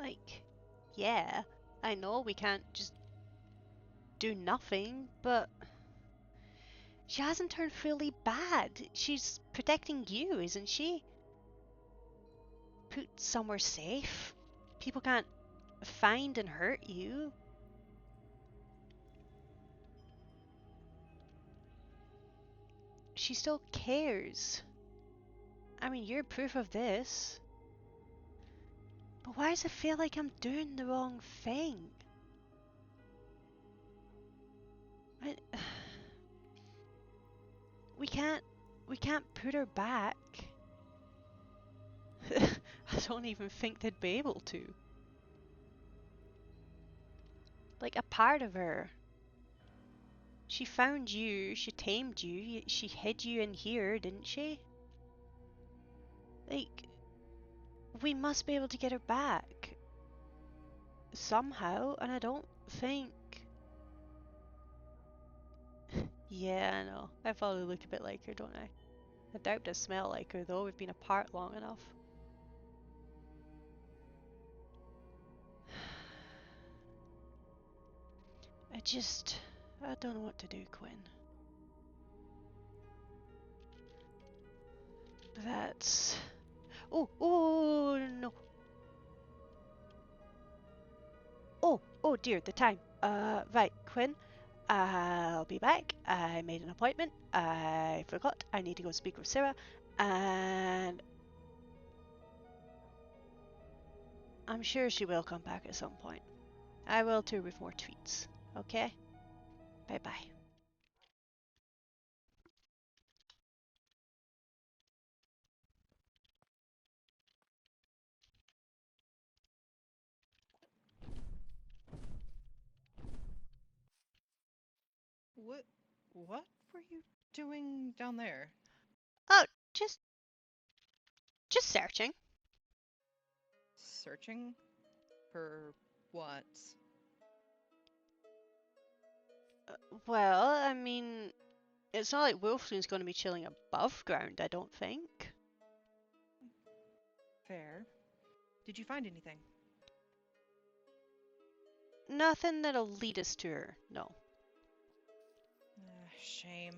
Like, yeah, I know we can't just do nothing, but she hasn't turned fully bad. She's protecting you, isn't she? Put somewhere safe. People can't find and hurt you. She still cares. I mean, you're proof of this. But why does it feel like I'm doing the wrong thing? I, we can't put her back. I don't even think they'd be able to. Like, a part of her. She found you, she tamed you, she hid you in here, didn't she? Like, we must be able to get her back. Somehow, and I don't think... Yeah, I know. I probably look a bit like her, don't I? I doubt I smell like her, though. We've been apart long enough. I don't know what to do, Quinn. That's... Oh, no. Oh dear, the time. Right, Quinn. I'll be back. I made an appointment. I forgot. I need to go speak with Cira. And I'm sure she will come back at some point. I will too with more tweets. Okay? Bye-bye. What were you doing down there? Oh, just searching. Searching for what? Well, I mean, it's not like Wolfson's going to be chilling above ground, I don't think. Fair. Did you find anything? Nothing that'll lead us to her, no. Shame.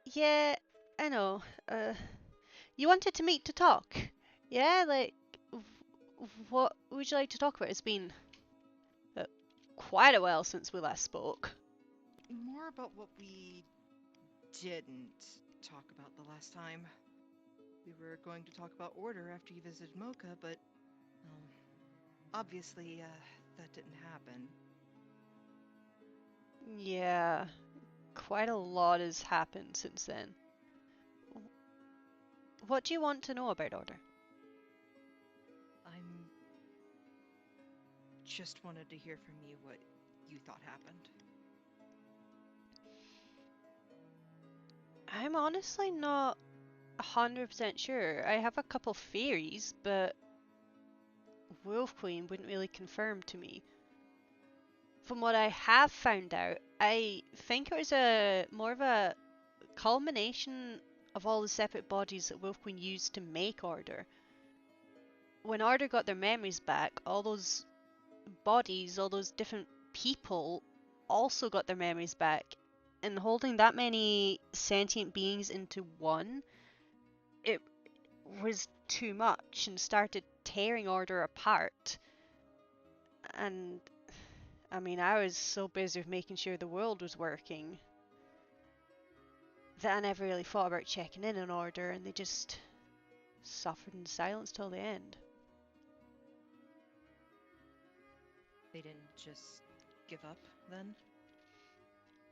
Yeah, I know. You wanted to meet to talk? Yeah, like, what would you like to talk about? It's been uh, quite a while since we last spoke. More about what we didn't talk about the last time. We were going to talk about order after you visited Mocha, but well, obviously that didn't happen. Yeah, quite a lot has happened since then. What do you want to know about Order? I'm just wanted to hear from you what you thought happened. I'm honestly not 100% sure. I have a couple theories, but Wolf Queen wouldn't really confirm to me. From what I have found out, I think it was more of a culmination of all the separate bodies that Wolf Queen used to make Order. When Order got their memories back, all those bodies, all those different people also got their memories back. And holding that many sentient beings into one, it was too much and started tearing Order apart. And I mean, I was so busy with making sure the world was working that I never really thought about checking in on Order, and they just suffered in silence till the end. They didn't just give up then?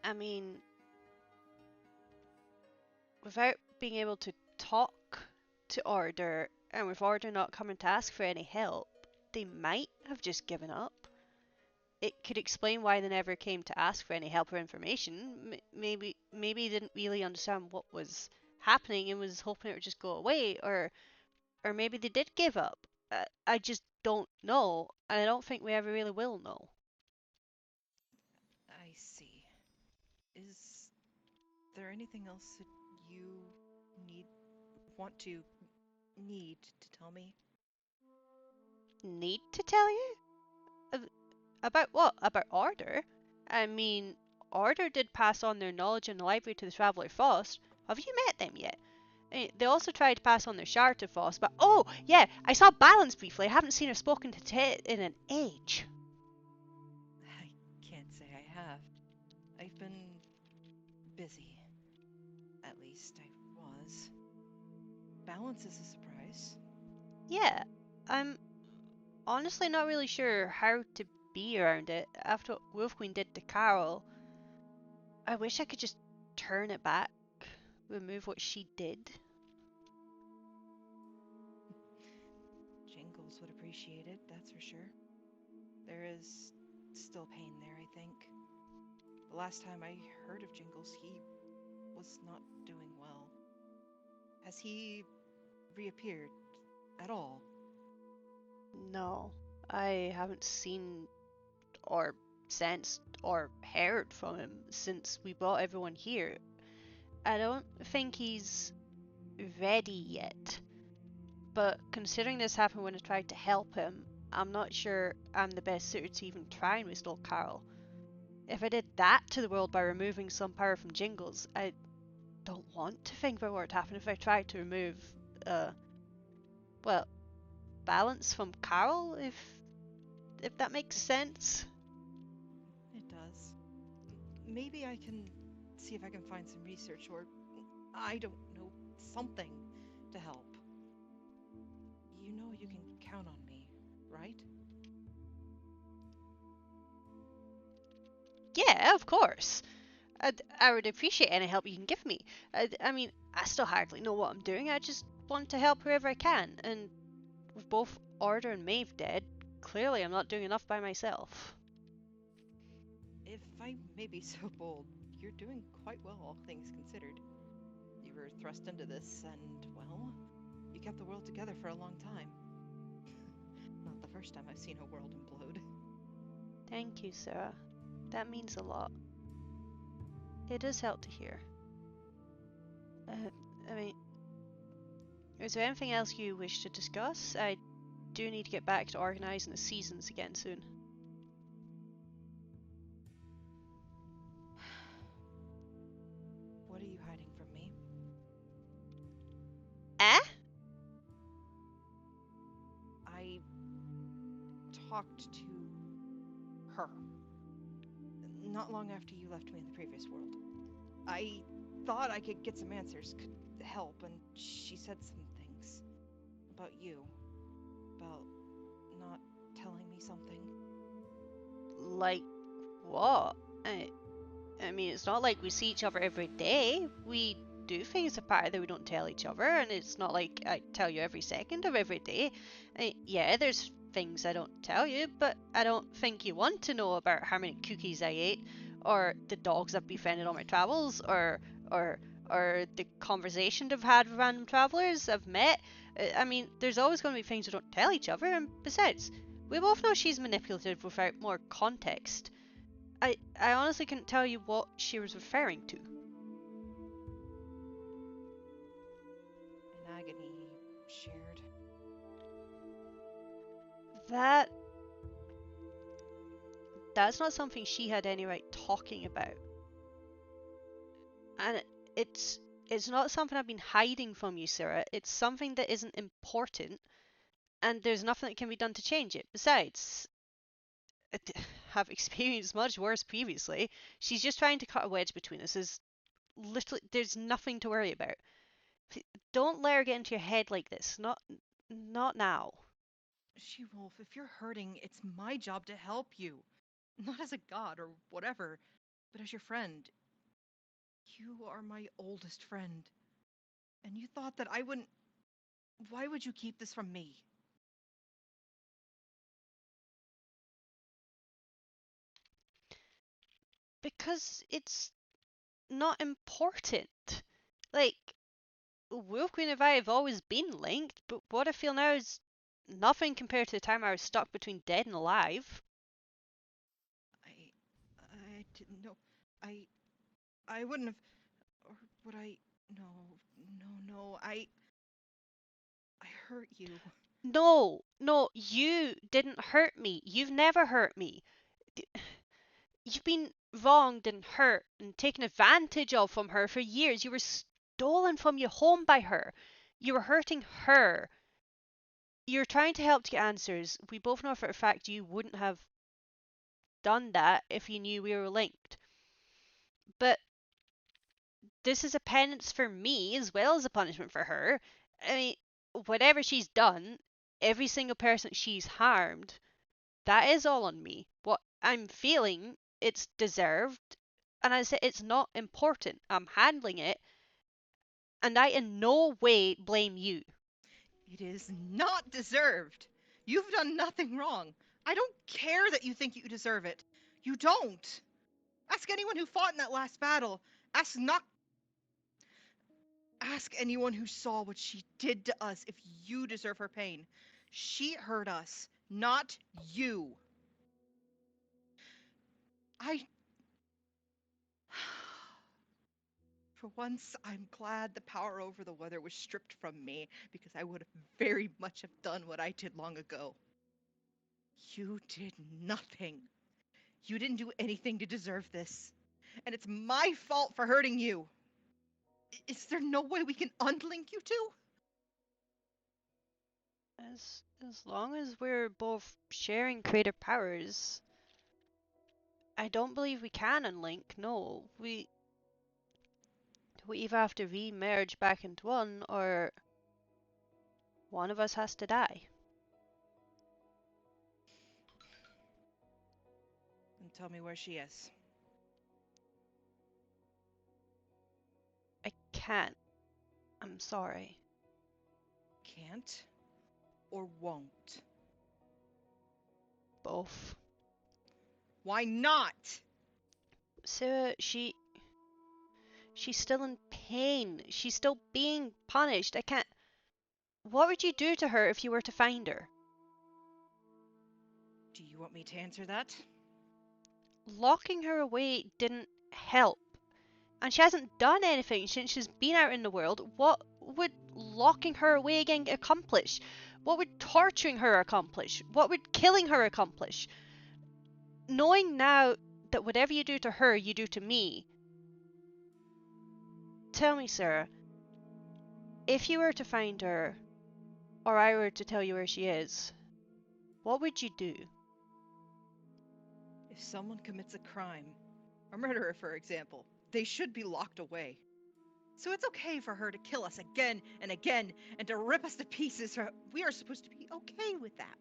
I mean, without being able to talk to Order, and with Order not coming to ask for any help, they might have just given up. It could explain why they never came to ask for any help or information. Maybe they didn't really understand what was happening and was hoping it would just go away, or maybe they did give up. I just don't know, and I don't think we ever really will know. I see. Is there anything else that you need want to, need to tell me? Need to tell you? Uh, About what? About Order? I mean, Order did pass on their knowledge in the library to the Traveller Faust. Have you met them yet? They also tried to pass on their shard to Faust, but oh, yeah, I saw Balance briefly. I haven't seen her spoken to Ted in an age. I can't say I have. I've been busy. At least I was. Balance is a surprise. Yeah, I'm honestly not really sure how to be around it. After what Wolf Queen did to Carol, I wish I could just turn it back, remove what she did. Jingles would appreciate it, that's for sure. There is still pain there, I think. The last time I heard of Jingles, he was not doing well. Has he reappeared at all? No, I haven't seen or sensed or heard from him since we brought everyone here. I don't think he's ready yet. But considering this happened when I tried to help him, I'm not sure I'm the best suited to even try and restore Carl. If I did that to the world by removing some power from Jingles, I don't want to think about what would happen if I tried to remove, uh, well, balance from Carl, if that makes sense. It does. Maybe I can see if I can find some research or, I don't know, something to help. You know you can count on me, right? Yeah, of course. I would appreciate any help you can give me. I mean, I still hardly know what I'm doing. I just want to help whoever I can. And with both Order and Maeve dead, clearly I'm not doing enough by myself. If I may be so bold, you're doing quite well, all things considered. You were thrust into this, and, well, you kept the world together for a long time. Not the first time I've seen a world implode. Thank you, Sarah. That means a lot. It does help to hear. Uh, I mean, is there anything else you wish to discuss? I do need to get back to organising the seasons again soon. What are you hiding from me? Eh? I talked to her not long after you left me in the previous world. I thought I could get some answers, could help, and she said some things about you, about not telling me something. Like what? I mean, it's not like we see each other every day. We do things apart that we don't tell each other, and it's not like I tell you every second of every day. Yeah, there's things I don't tell you, but I don't think you want to know about how many cookies I ate, or the dogs I've befriended on my travels, or or the conversations I've had with random travelers I've met. I mean, there's always going to be things we don't tell each other, and besides, we both know she's manipulative without more context. I honestly couldn't tell you what she was referring to. An agony shared. That that's not something she had any right talking about. And it's it's not something I've been hiding from you, Sarah. It's something that isn't important and there's nothing that can be done to change it. Besides, I have experienced much worse previously. She's just trying to cut a wedge between us. There's nothing to worry about. Don't let her get into your head like this. Not now. She-Wolf, if you're hurting, it's my job to help you. Not as a god or whatever, but as your friend. You are my oldest friend. And you thought that I wouldn't. Why would you keep this from me? Because it's not important. Like, Wolf Queen and I have always been linked, but what I feel now is nothing compared to the time I was stuck between dead and alive. I. I didn't know. I. I wouldn't have. Or would I? No, no, no. I hurt you. No, no, you didn't hurt me. You've never hurt me. You've been wronged and hurt and taken advantage of from her for years. You were stolen from your home by her. You were hurting her. You're trying to help to get answers. We both know for a fact you wouldn't have done that if you knew we were linked. But this is a penance for me as well as a punishment for her. I mean, whatever she's done, every single person she's harmed, that is all on me. What I'm feeling, it's deserved. And I say it's not important. I'm handling it, and I in no way blame you. It is not deserved. You've done nothing wrong. I don't care that you think you deserve it. You don't. Ask anyone who fought in that last battle. Ask not. Ask anyone who saw what she did to us if you deserve her pain. She hurt us, not you. I. For once, I'm glad the power over the weather was stripped from me, because I would have very much have done what I did long ago. You did nothing. You didn't do anything to deserve this. And it's my fault for hurting you. Is there no way we can unlink you two? As long as we're both sharing creative powers, I don't believe we can unlink. No, we either have to re-merge back into one, or one of us has to die. And tell me where she is. I can't. I'm sorry. Can't or won't? Both. Why not? Sarah, she's still in pain. She's still being punished. I can't. What would you do to her if you were to find her? Do you want me to answer that? Locking her away didn't help. And she hasn't done anything since she's been out in the world. What would locking her away again accomplish? What would torturing her accomplish? What would killing her accomplish? Knowing now that whatever you do to her, you do to me. Tell me, Sarah, if you were to find her, or I were to tell you where she is, what would you do? If someone commits a crime, a murderer for example, they should be locked away. So it's okay for her to kill us again and again and to rip us to pieces. We are supposed to be okay with that.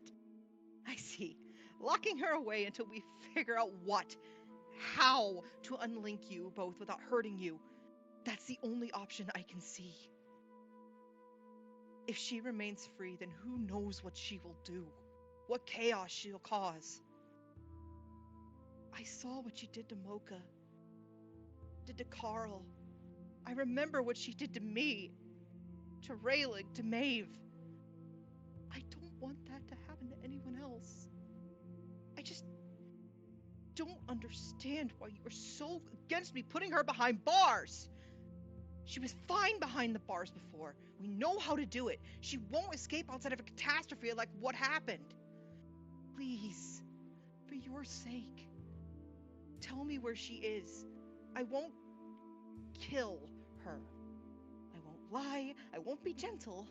I see. Locking her away until we figure out how to unlink you both without hurting you. That's the only option I can see. If she remains free, then who knows what she will do? What chaos she'll cause. I saw what she did to Mocha, did to Carl. I remember what she did to me, to Raylig, to Maeve. I don't want that to happen to anyone else. I just don't understand why you are so against me putting her behind bars. She was fine behind the bars before. We know how to do it. She won't escape outside of a catastrophe like what happened. Please, for your sake, tell me where she is. I won't kill her. I won't lie. I won't be gentle.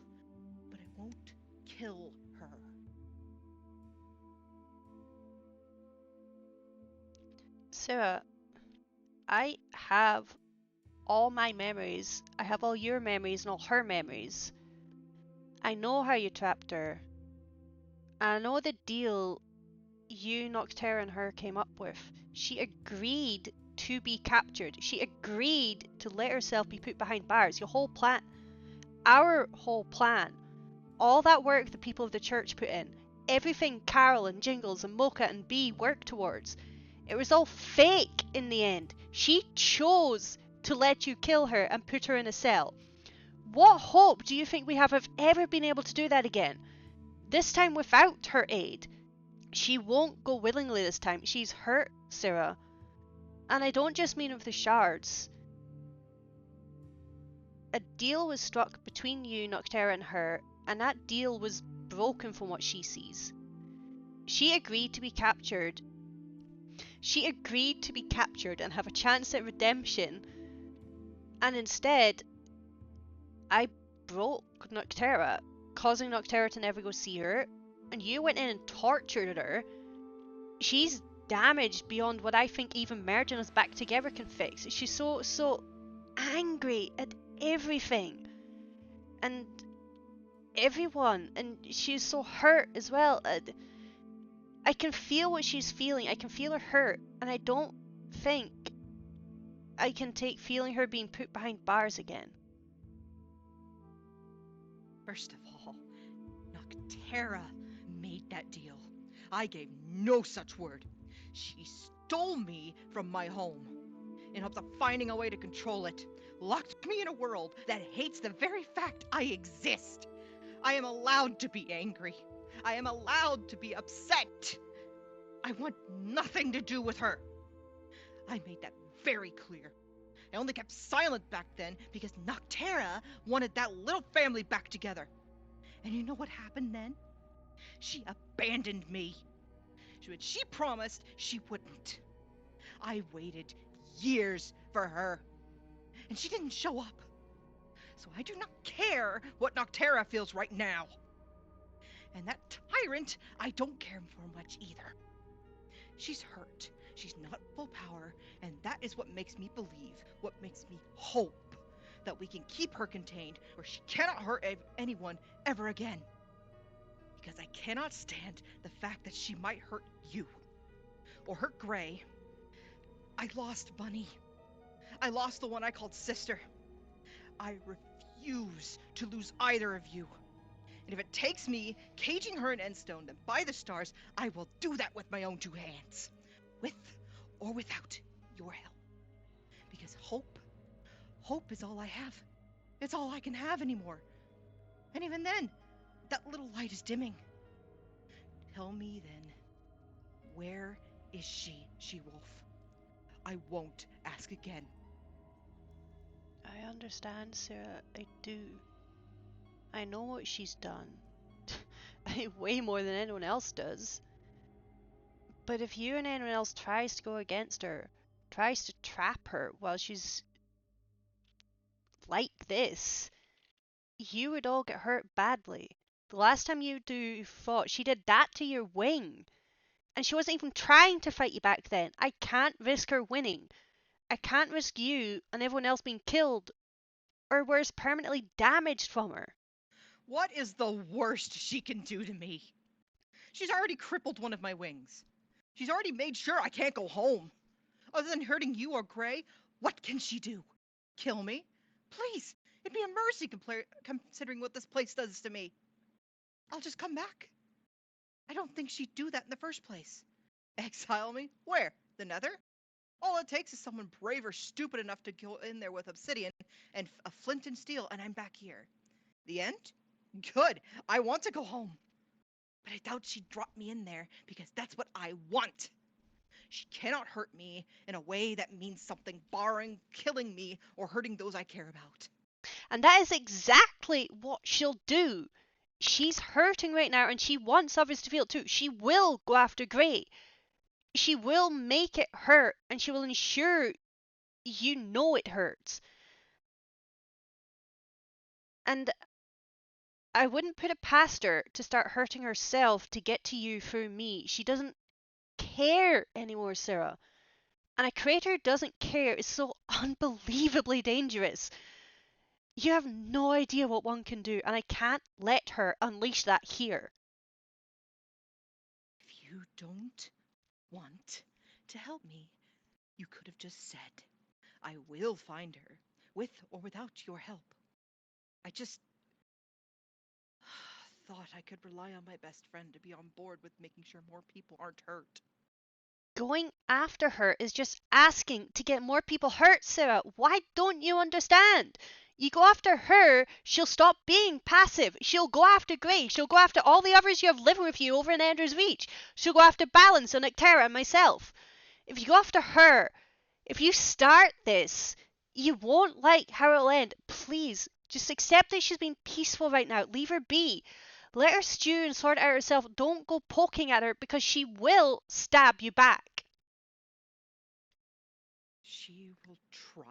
But I won't kill her. Sarah, I have all my memories. I have all your memories and all her memories. I know how you trapped her. I know the deal you, Noctera, and her came up with. She agreed to be captured. She agreed to let herself be put behind bars. Your whole plan, our whole plan, all that work the people of the church put in, everything Carol and Jingles and Mocha and Bee worked towards, it was all fake in the end. She chose to let you kill her and put her in a cell. What hope do you think we have of ever being able to do that again? This time without her aid. She won't go willingly this time. She's hurt, Sarah. And I don't just mean with the shards. A deal was struck between you, Noctera, and her, and that deal was broken from what she sees. She agreed to be captured. She agreed to be captured and have a chance at redemption, and instead, I broke Noctera, causing Noctera to never go see her, and you went in and tortured her. She's damaged beyond what I think even merging us back together can fix. She's so angry at everything and everyone, and she's so hurt as well. I can feel what she's feeling. I can feel her hurt, and I don't think I can take feeling her being put behind bars again. First of all, Noctera made that deal. I gave no such word. She stole me from my home in hopes of finding a way to control it, locked me in a world that hates the very fact I exist. I am allowed to be angry. I am allowed to be upset. I want nothing to do with her. I made that very clear. I only kept silent back then because Noctera wanted that little family back together. And you know what happened then? She abandoned me. She promised she wouldn't. I waited years for her, and she didn't show up. So I do not care what Noctera feels right now. And that tyrant, I don't care for much either. She's hurt. She's not full power, and that is what makes me believe, what makes me hope that we can keep her contained where she cannot hurt anyone ever again. Because I cannot stand the fact that she might hurt you or hurt Gray. I lost Bunny. I lost the one I called sister. I refuse to lose either of you. And if it takes me caging her in Endstone, then by the stars, I will do that with my own two hands. With or without your help. Because hope is all I have. It's all I can have anymore. And even then, that little light is dimming. Tell me then, where is she, Shewolf? I won't ask again. I understand, Sarah. I do. I know what she's done. Way more than anyone else does. But if you and anyone else tries to go against her, tries to trap her while she's like this, you would all get hurt badly. The last time you two fought, she did that to your wing. And she wasn't even trying to fight you back then. I can't risk her winning. I can't risk you and everyone else being killed or worse, permanently damaged from her. What is the worst she can do to me? She's already crippled one of my wings. She's already made sure I can't go home. Other than hurting you or Gray, what can she do? Kill me? Please, it'd be a mercy considering what this place does to me. I'll just come back. I don't think she'd do that in the first place. Exile me? Where? The Nether? All it takes is someone brave or stupid enough to go in there with obsidian and a flint and steel, and I'm back here. The end? Good. I want to go home. But I doubt she'd drop me in there because that's what I want. She cannot hurt me in a way that means something, barring killing me or hurting those I care about. And that is exactly what she'll do. She's hurting right now and she wants others to feel it too. She will go after Gray. She will make it hurt and she will ensure you know it hurts. And I wouldn't put it past her to start hurting herself to get to you through me. She doesn't care anymore, Sarah. And a creator doesn't care is so unbelievably dangerous. You have no idea what one can do, and I can't let her unleash that here. If you don't want to help me, you could have just said, I will find her, with or without your help. I just thought I could rely on my best friend to be on board with making sure more people aren't hurt. Going after her is just asking to get more people hurt, Sarah. Why don't you understand? You go after her, she'll stop being passive. She'll go after Gray. She'll go after all the others you have living with you over in Ender's Reach. She'll go after Balance and Nectera and myself. If you go after her, if you start this, you won't like how it'll end. Please, Just accept that she's being peaceful right now. Leave her be. Let her stew and sort it out herself. Don't go poking at her because she will stab you back. She will try,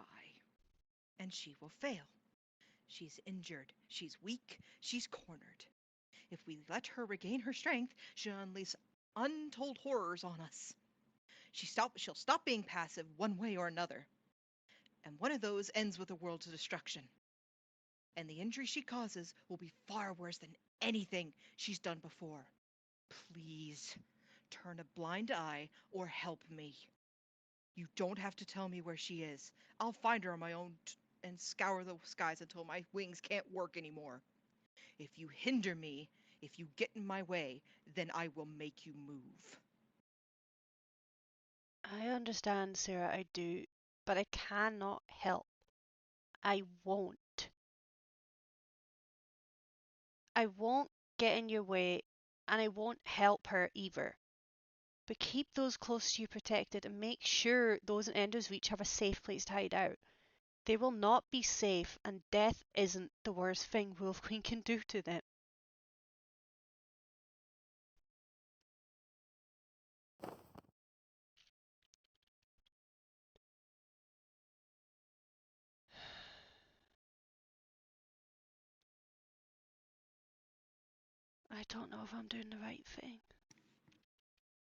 and she will fail. She's injured, she's weak, she's cornered. If we let her regain her strength, she'll unleash untold horrors on us. She'll stop being passive one way or another. And one of those ends with the world's destruction. And the injury she causes will be far worse than anything she's done before. Please, turn a blind eye or help me. You don't have to tell me where she is. I'll find her on my own and scour the skies until my wings can't work anymore. If you hinder me, if you get in my way, then I will make you move. I understand, Sarah, I do, but I cannot help. I won't. I won't get in your way, and I won't help her either. But keep those close to you protected and make sure those in Ender's Reach have a safe place to hide out. They will not be safe, and death isn't the worst thing Wolf Queen can do to them. I don't know if I'm doing the right thing.